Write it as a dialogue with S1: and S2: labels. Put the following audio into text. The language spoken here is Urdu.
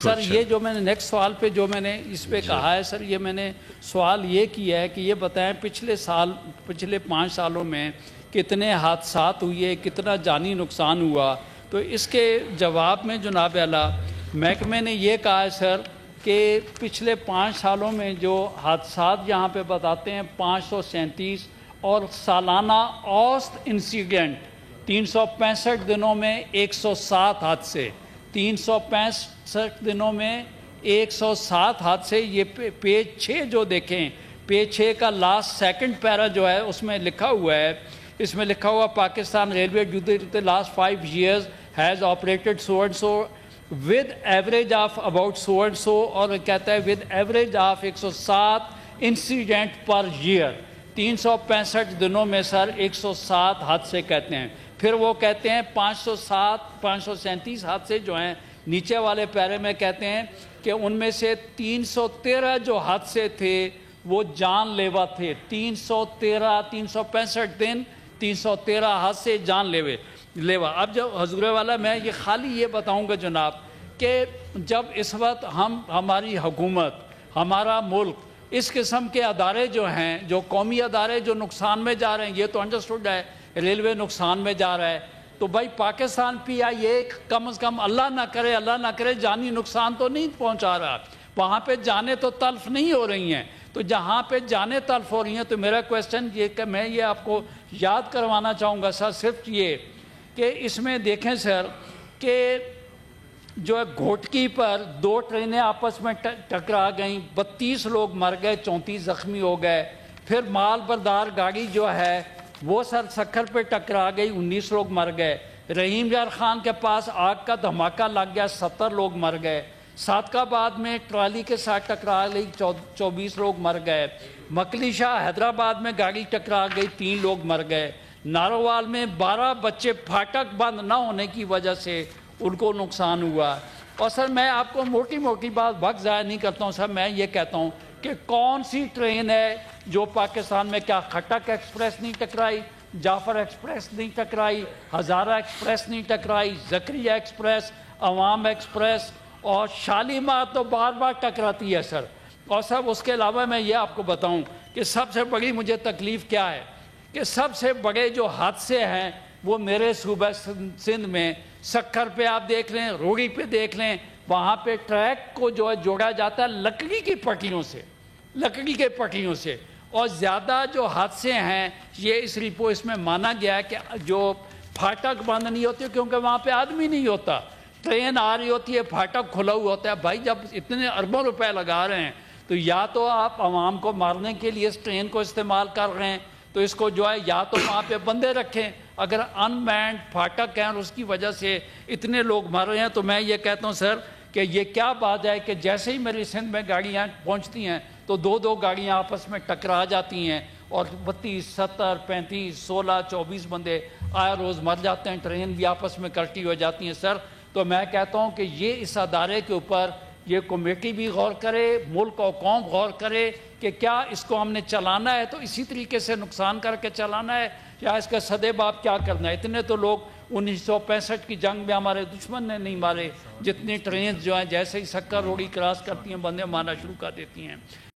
S1: سر یہ جو میں نے نیکسٹ سوال پہ جو میں نے اس پہ کہا ہے سر، یہ میں نے سوال یہ کیا ہے کہ یہ بتائیں پچھلے 5 سالوں میں کتنے حادثات ہوئے، کتنا جانی نقصان ہوا۔ تو اس کے جواب میں جناب اعلیٰ محکمے نے یہ کہا ہے سر کہ پچھلے 5 سالوں میں جو حادثات یہاں پہ بتاتے ہیں 537 اور سالانہ اوسط انسیڈنٹ 365 دنوں میں 107 حادثے، 365 دنوں میں 107 حادثے۔ یہ پیج 6 جو دیکھیں، پیج 6 کا لاسٹ سیکنڈ پیرا جو ہے اس میں لکھا ہوا ہے، اس میں لکھا ہوا Pakistan railway due to last 5 years has operated so and so with average of about so and so، اور کہتا ہے with average of 107 incident per year۔ 365 دنوں میں سر 107 حادثے کہتے ہیں۔ پھر وہ کہتے ہیں 537 حادثے جو ہیں نیچے والے پیرے میں کہتے ہیں کہ ان میں سے 313 جو حادثے تھے وہ جان لیوا تھے۔ 365 دن 313 حادثے جان لیوا۔ اب جو حضور والا میں یہ خالی یہ بتاؤں گا جناب کہ جب اس وقت ہماری حکومت، ہمارا ملک اس قسم کے ادارے جو ہیں، جو قومی ادارے جو نقصان میں جا رہے ہیں، یہ تو انڈرسٹوڈ ہے ریلوے نقصان میں جا رہا ہے، تو بھائی پاکستان PIA کم از کم اللہ نہ کرے جانی نقصان تو نہیں پہنچا رہا، وہاں پہ جانیں تو تلف نہیں ہو رہی ہیں۔ تو جہاں پہ جانیں تلف ہو رہی ہیں تو میرا کویسچن یہ کہ میں یہ آپ کو یاد کروانا چاہوں گا سر، صرف یہ کہ اس میں دیکھیں سر کہ جو ہے گھوٹکی پر 2 ٹرینیں آپس میں ٹکرا گئیں، 32 لوگ مر گئے، 34 زخمی ہو گئے۔ پھر مال بردار گاڑی جو ہے وہ سر سکھر پہ ٹکرا گئی، 19 لوگ مر گئے۔ رحیم یار خان کے پاس آگ کا دھماکہ لگ گیا، 70 لوگ مر گئے۔ صادق آباد میں ٹرالی کے ساتھ ٹکرا گئی، 24 لوگ مر گئے۔ مکلی شاہ حیدرآباد میں گاڑی ٹکرا گئی، 3 لوگ مر گئے۔ ناروال میں 12 بچے پھاٹک بند نہ ہونے کی وجہ سے ان کو نقصان ہوا۔ اور سر میں آپ کو موٹی بات وقت ضائع نہیں کرتا ہوں سر، میں یہ کہتا ہوں کہ کون سی ٹرین ہے جو پاکستان میں، کیا خٹک ایکسپریس نہیں ٹکرائی، جعفر ایکسپریس نہیں ٹکرائی، ہزارہ ایکسپریس نہیں ٹکرائی، زکریہ ایکسپریس، عوام ایکسپریس، اور شالیمار تو بار ٹکراتی ہے سر۔ اور سر اس کے علاوہ میں یہ آپ کو بتاؤں کہ سب سے بڑی مجھے تکلیف کیا ہے کہ سب سے بڑے جو حادثے ہیں وہ میرے صوبہ سندھ میں سکھر پہ آپ دیکھ لیں، روڑی پہ دیکھ لیں، وہاں پہ ٹریک کو جو ہے جوڑا جاتا ہے لکڑی کی پٹیوں سے، اور زیادہ جو حادثے ہیں یہ اس میں مانا گیا ہے کہ جو پھاٹک بند نہیں ہوتے کیونکہ وہاں پہ آدمی نہیں ہوتا، ٹرین آ رہی ہوتی ہے، پھاٹک کھلا ہوا ہوتا ہے۔ بھائی جب اتنے اربوں روپے لگا رہے ہیں تو یا تو آپ عوام کو مارنے کے لیے اس ٹرین کو استعمال کر رہے ہیں تو اس کو جو ہے یا تو وہاں پہ بندے رکھیں، اگر ان مینڈ پھاٹک ہیں اور اس کی وجہ سے اتنے لوگ مر رہے ہیں تو میں یہ کہتا ہوں سر کہ یہ کیا بات ہے کہ جیسے ہی میری سندھ میں گاڑیاں پہنچتی ہیں تو 2 گاڑیاں آپس میں ٹکرا جاتی ہیں اور 32 70 35 16 24 بندے آئے روز مر جاتے ہیں، ٹرین بھی آپس میں کٹی ہو جاتی ہیں سر۔ تو میں کہتا ہوں کہ یہ اس ادارے کے اوپر یہ کمیٹی بھی غور کرے، ملک اور قوم غور کرے کہ کیا اس کو ہم نے چلانا ہے تو اسی طریقے سے نقصان کر کے چلانا ہے یا اس کا سدے باب کیا کرنا ہے۔ اتنے تو لوگ 1965 کی جنگ میں ہمارے دشمن نے نہیں مارے جتنی ٹرینز جو ہیں جیسے ہی سکر روڑی کراس کرتی ہیں بندے مارنا شروع کر دیتی ہیں۔